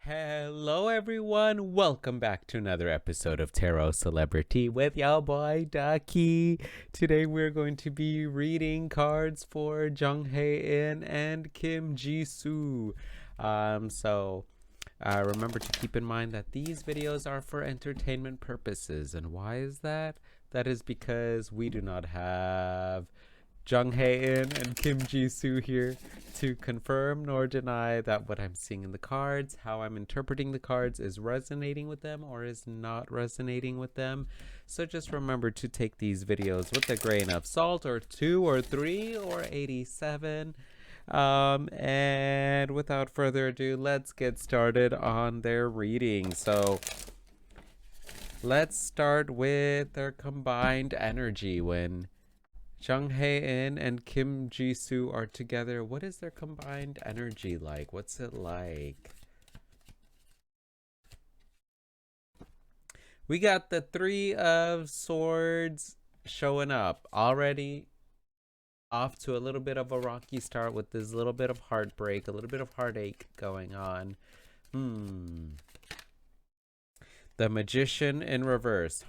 Hello, everyone. Welcome back to another episode of TarotCelebritea with your boy Ducky. Today, we're going to be reading cards for Jung Hae-in and Jisoo. Remember to keep in mind that these videos are for entertainment purposes. And why is that? That is because we do not have Jung Hae-in and Jisoo here to confirm nor deny that what I'm seeing in the cards, how I'm interpreting the cards, is resonating with them or is not resonating with them. So just remember to take these videos with a grain of salt, or 2 or 3 or 87. And without further ado, let's get started on their reading. So let's start with their combined energy when Jung Hae-in and Jisoo are together. What is their combined energy like? What's it like? We got the 3 of Swords showing up. Already off to a little bit of a rocky start with this little bit of heartbreak, a little bit of heartache going on. The Magician in reverse.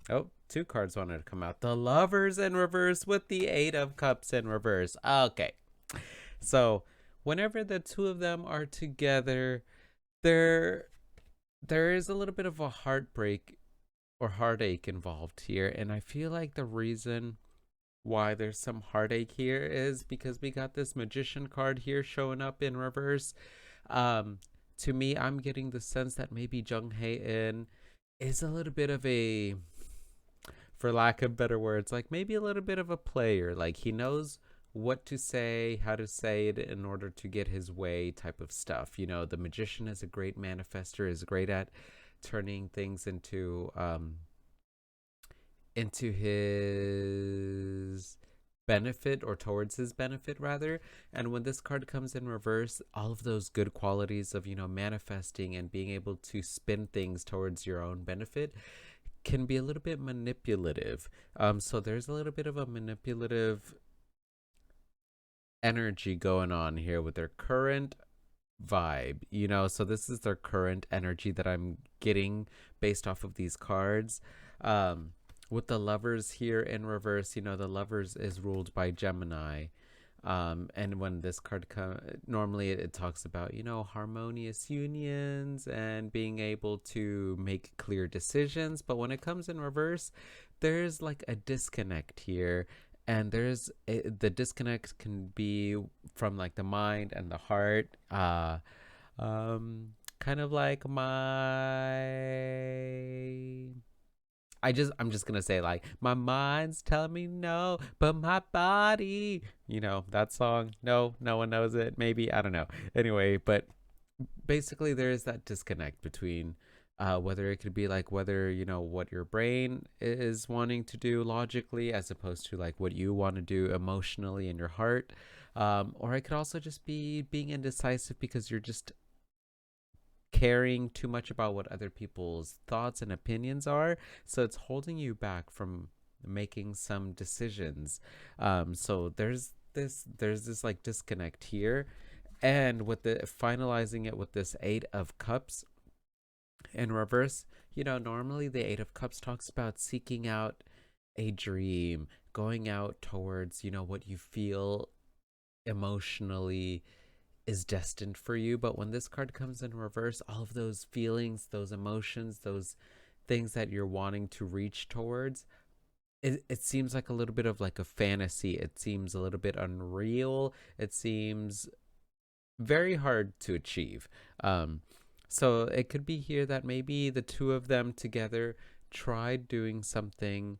Oh, 2 cards wanted to come out. The Lovers in reverse with the 8 of Cups in reverse. Okay. So, whenever the 2 of them are together, there is a little bit of a heartbreak or heartache involved here. And I feel like the reason why there's some heartache here is because we got this Magician card here showing up in reverse. To me, I'm getting the sense that maybe Jung Hae-in is a little bit of a, for lack of better words, like maybe a little bit of a player. Like he knows what to say, how to say it in order to get his way type of stuff. You know, the Magician is a great manifester, is great at turning things into his benefit, or towards his benefit rather. And when this card comes in reverse, all of those good qualities of, you know, manifesting and being able to spin things towards your own benefit can be a little bit manipulative. So there's a little bit of a manipulative energy going on here with their current vibe, you know. So this is their current energy that I'm getting based off of these cards. With the Lovers here in reverse, you know, the Lovers is ruled by Gemini. And when this card comes, normally it talks about, you know, harmonious unions and being able to make clear decisions. But when it comes in reverse, there's like a disconnect here. And the disconnect can be from like the mind and the heart. Kind of like I'm just gonna say, like, my mind's telling me no, but my body, you know, that song. No one knows it. Maybe, I don't know. Anyway, but basically there is that disconnect between whether it could be like whether, you know, what your brain is wanting to do logically as opposed to like what you want to do emotionally in your heart. Or it could also just be being indecisive because you're just caring too much about what other people's thoughts and opinions are, so it's holding you back from making some decisions. So there's this like disconnect here. And with the finalizing it with this 8 of Cups in reverse, you know, normally the 8 of Cups talks about seeking out a dream, going out towards, you know, what you feel emotionally is destined for you. But when this card comes in reverse, all of those feelings, those emotions, those things that you're wanting to reach towards, it seems like a little bit of like a fantasy. It seems a little bit unreal. It seems very hard to achieve. So it could be here that maybe the 2 of them together tried doing something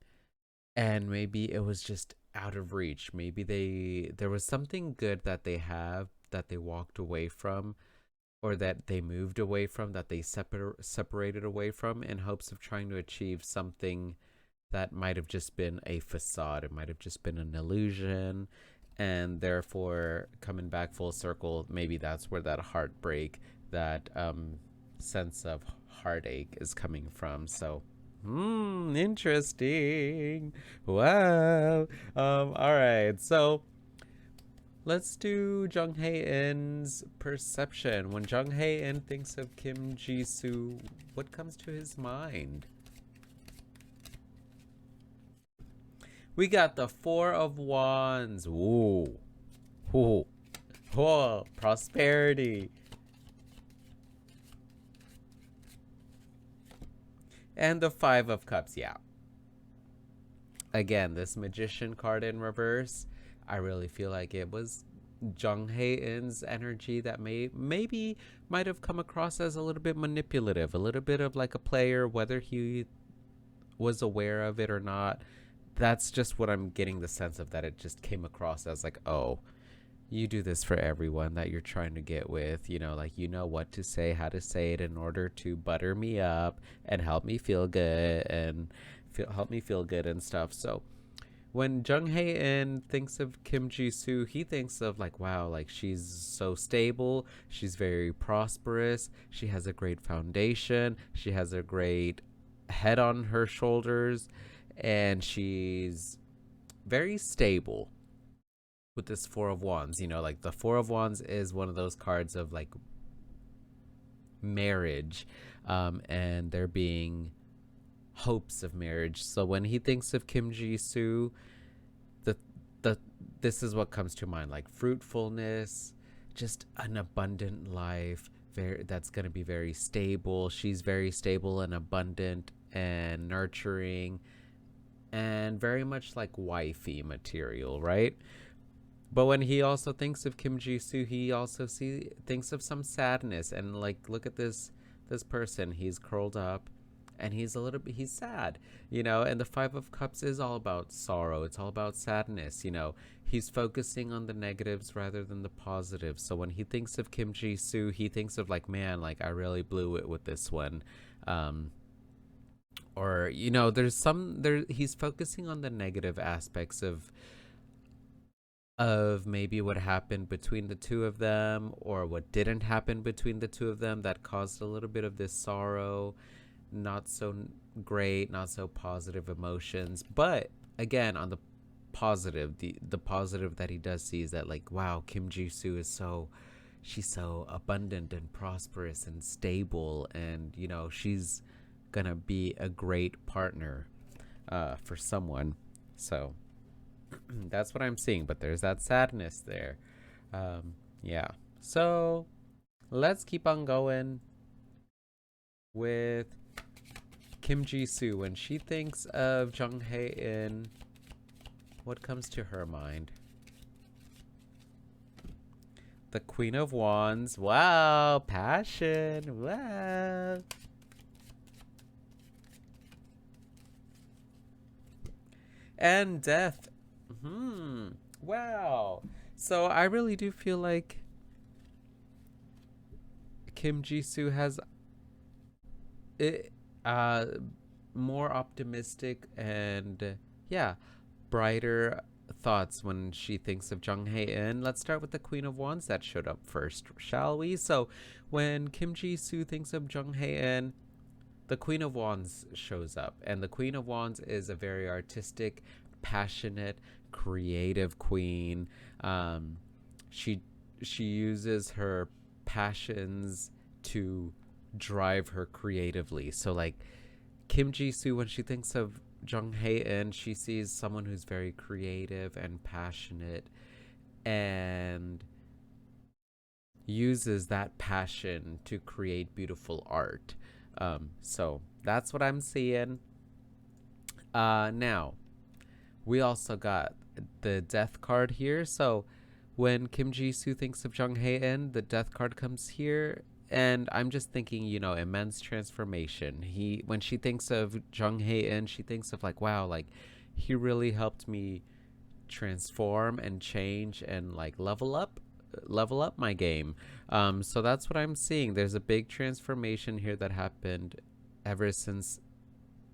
and maybe it was just out of reach. Maybe there was something good that they have that they walked away from, or that they moved away from, that they separated away from in hopes of trying to achieve something that might have just been a facade. It might have just been an illusion. And therefore, coming back full circle, maybe that's where that heartbreak, that sense of heartache is coming from. So Interesting. Wow. All right. So let's do Jung Hae-in's perception. When Jung Hae-in thinks of Kim Jisoo, what comes to his mind? We got the Four of Wands. Ooh. Ooh. Oh, prosperity. And the Five of Cups. Yeah. Again, this Magician card in reverse, I really feel like it was Jung Hae-in's energy that maybe might have come across as a little bit manipulative, a little bit of like a player, whether he was aware of it or not. That's just what I'm getting the sense of, that it just came across as like, oh, you do this for everyone that you're trying to get with, like you know what to say, how to say it in order to butter me up and help me feel good and help me feel good and stuff. So when Jung Hae-in thinks of Kim Jisoo, he thinks of like, wow, like she's so stable, she's very prosperous, she has a great foundation, she has a great head on her shoulders, and she's very stable with this Four of Wands. Like the Four of Wands is one of those cards of like marriage, and there being hopes of marriage. So when he thinks of Kim Jisoo, the the this is what comes to mind, like fruitfulness, just an abundant life, that's going to be very stable. She's very stable and abundant and nurturing and very much like wifey material, right? But when he also thinks of Kim Jisoo, he also thinks of some sadness, and like, look at this person. He's curled up and he's sad, and the Five of Cups is all about sorrow. It's all about sadness. He's focusing on the negatives rather than the positives. So when he thinks of Kim Jisoo, he thinks of like, man, like I really blew it with this one. Or he's focusing on the negative aspects of maybe what happened between the two of them, or what didn't happen between the two of them, that caused a little bit of this sorrow, not so great, not so positive emotions. But again, on the positive, the positive that he does see is that like, wow, Kim Jisoo she's so abundant and prosperous and stable, and she's gonna be a great partner for someone. So that's what I'm seeing, but there's that sadness there. Yeah. So let's keep on going with Kim Jisoo. When she thinks of Jung Hae-in, what comes to her mind? The Queen of Wands. Wow, passion. Wow. And death. Wow. So I really do feel like Kim Jisoo has it, more optimistic and brighter thoughts when she thinks of Jung Hae-in. Let's start with the Queen of Wands that showed up first, shall we? So when Kim Jisoo thinks of Jung Hae-in, the Queen of Wands shows up, and the Queen of Wands is a very artistic, passionate, creative queen. She uses her passions to drive her creatively. So like Kim Jisoo, when she thinks of Jung Hae-in, she sees someone who's very creative and passionate and uses that passion to create beautiful art. So that's what I'm seeing. Now, we also got the Death card here. So when Kim Jisoo thinks of Jung Hae-in, the Death card comes here. And I'm just thinking, immense transformation. When she thinks of Jung Hae-in, she thinks of like, wow, like he really helped me transform and change and like level up my game. So that's what I'm seeing. There's a big transformation here that happened ever since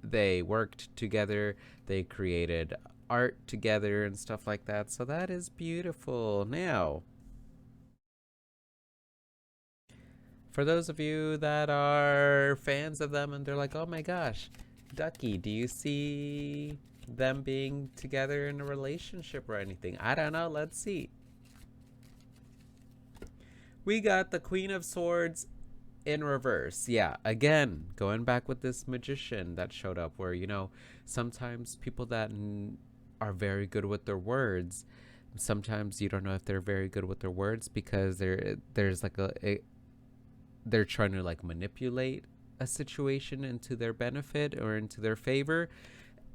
they worked together. They created art together and stuff like that. So that is beautiful. Now, for those of you that are fans of them and they're like, oh my gosh, Ducky, do you see them being together in a relationship or anything? I don't know. Let's see. We got the Queen of Swords in reverse. Yeah, again, going back with this magician that showed up where, sometimes people that are very good with their words, sometimes you don't know if they're very good with their words because there's like they're trying to like manipulate a situation into their benefit or into their favor.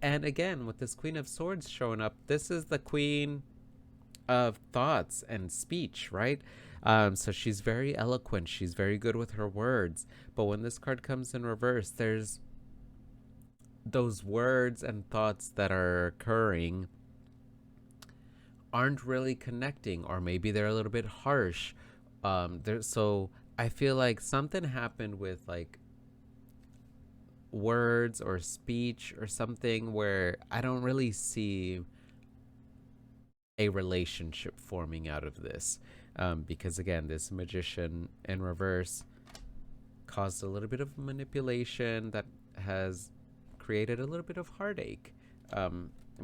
And again, with this Queen of Swords showing up, this is the queen of thoughts and speech, right? So she's very eloquent. She's very good with her words. But when this card comes in reverse, there's those words and thoughts that are occurring aren't really connecting, or maybe they're a little bit harsh. So I feel like something happened with like words or speech or something where I don't really see a relationship forming out of this. Because again, this magician in reverse caused a little bit of manipulation that has created a little bit of heartache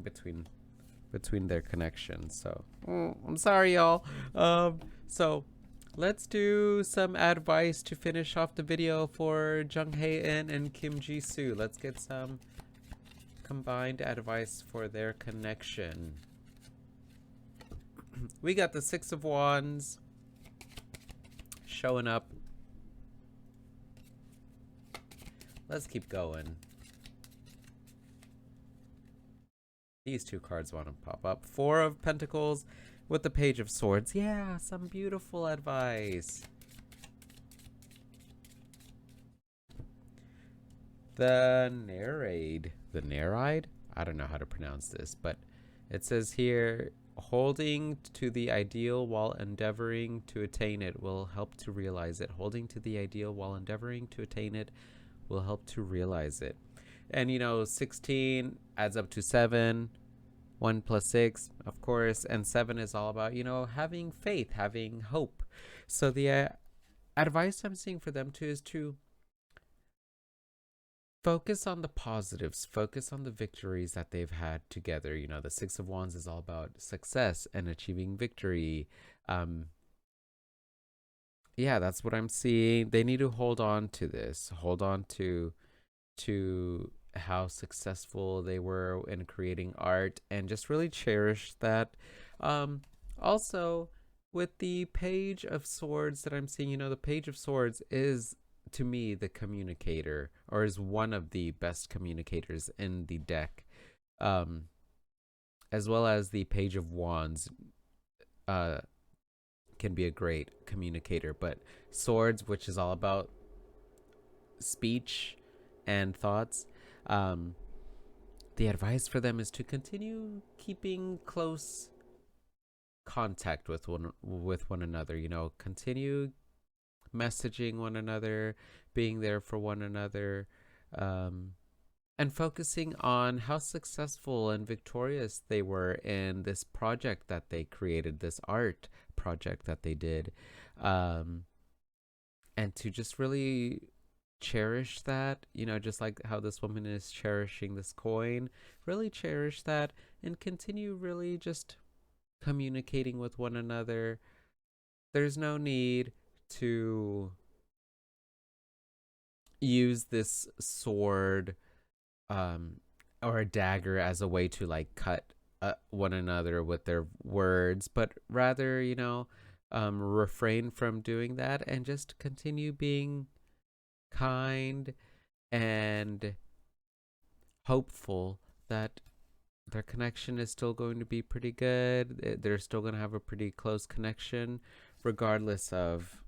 between their connections. So I'm sorry, y'all. So let's do some advice to finish off the video for Jung Hae-in and Kim Jisoo. Let's get some combined advice for their connection. We got the Six of Wands showing up. Let's keep going. These two cards want to pop up. Four of Pentacles with the Page of Swords. Yeah, some beautiful advice. The Nereid. The Nereid? I don't know how to pronounce this, but it says here, holding to the ideal while endeavoring to attain it will help to realize it. Holding to the ideal while endeavoring to attain it will help to realize it. And 16 adds up to 7. 1 plus 6, of course, and 7 is all about, having faith, having hope. So the advice I'm seeing for them too is to focus on the positives, focus on the victories that they've had together. The Six of Wands is all about success and achieving victory. Yeah, that's what I'm seeing. They need to hold on to this, hold on to how successful they were in creating art, and just really cherish that. Also, with the Page of Swords that I'm seeing, the Page of Swords is, to me, the communicator, or is one of the best communicators in the deck, as well as the Page of Wands can be a great communicator. But Swords, which is all about speech and thoughts, the advice for them is to continue keeping close contact with one another. Continue messaging one another, being there for one another, and focusing on how successful and victorious they were in this project that they created, this art project that they did, and to just really cherish that, just like how this woman is cherishing this coin. Really cherish that and continue really just communicating with one another. There's no need to use this sword or a dagger as a way to like cut one another with their words, but rather, refrain from doing that and just continue being kind and hopeful that their connection is still going to be pretty good. They're still going to have a pretty close connection, regardless of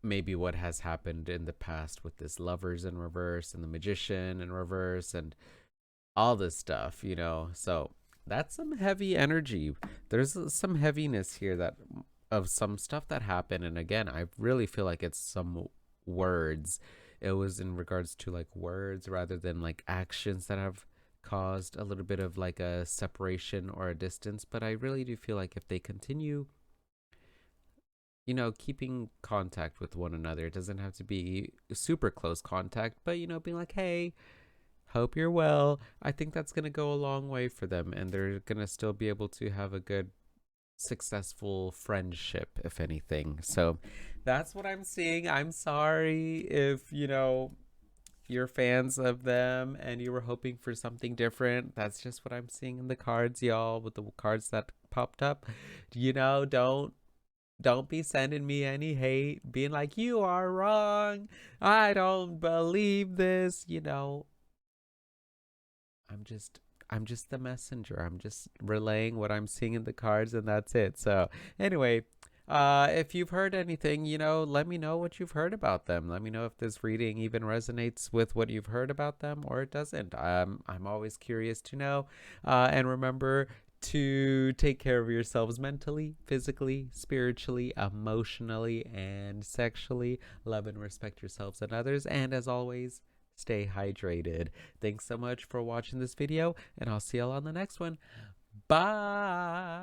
maybe what has happened in the past with this Lovers in reverse and the Magician in reverse and all this stuff, So that's some heavy energy. There's some heaviness here that of some stuff that happened. And again, I really feel like it's some words. It was in regards to like words rather than like actions that have caused a little bit of like a separation or a distance. But I really do feel like if they continue, keeping contact with one another, it doesn't have to be super close contact, but being like, hey, Hope you're well. I think that's going to go a long way for them, and they're going to still be able to have a good, successful friendship, if anything. So that's what I'm seeing. I'm sorry if, you're fans of them and you were hoping for something different. That's just what I'm seeing in the cards, y'all, with the cards that popped up. Don't be sending me any hate, being like, you are wrong. I don't believe this. I'm just I'm just the messenger. I'm just relaying what I'm seeing in the cards, and that's it. So anyway, if you've heard anything, let me know what you've heard about them. Let me know if this reading even resonates with what you've heard about them or it doesn't. I'm always curious to know. And remember to take care of yourselves mentally, physically, spiritually, emotionally, and sexually. Love and respect yourselves and others. And as always, stay hydrated. Thanks so much for watching this video, and I'll see y'all on the next one. Bye.